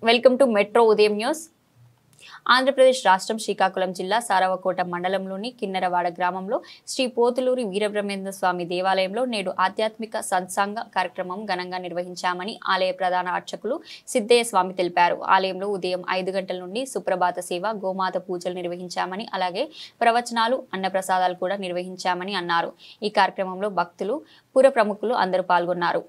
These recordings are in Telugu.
వెల్కమ్ టు మెట్రో ఉదయం న్యూస్. ఆంధ్రప్రదేశ్ రాష్ట్రం శ్రీకాకుళం జిల్లా సారవకోట మండలంలోని కిన్నెరవాడ గ్రామంలో శ్రీ పోతులూరి వీరబ్రహ్మేంద్ర స్వామి దేవాలయంలో నేడు ఆధ్యాత్మిక సత్సంగ కార్యక్రమం ఘనంగా నిర్వహించామని ఆలయ ప్రధాన అర్చకులు సిద్ధయ్య స్వామి తెలిపారు. ఆలయంలో ఉదయం 5 గంటల నుండి సుప్రభాత సేవ, గోమాత పూజలు నిర్వహించామని, అలాగే ప్రవచనాలు, అన్నప్రసాదాలు కూడా నిర్వహించామని అన్నారు. ఈ కార్యక్రమంలో భక్తులు, పుర ప్రముఖులు అందరూ పాల్గొన్నారు.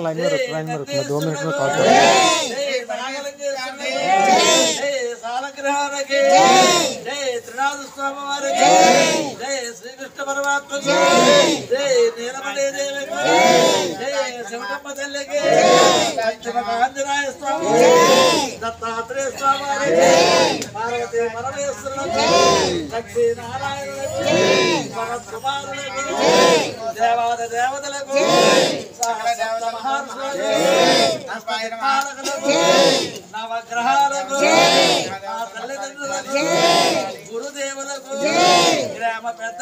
लाइन में रुक 2 मिनट में कॉल श्री कृष्ण परमात्मा नीलमणि देवी शिवकम्म तल्ली पंचमकांजनाय स्वामी दत्तात्रेय स्वामी पार्वती परमेश्वर लक्ष्मी नारायण भरत कुमार देवाद देवतలకు సహస్ర మహానుభావులకు నవగ్రహాలకు తల్లిదండ్రులకు గురుదేవులకు గ్రామ పెద్ద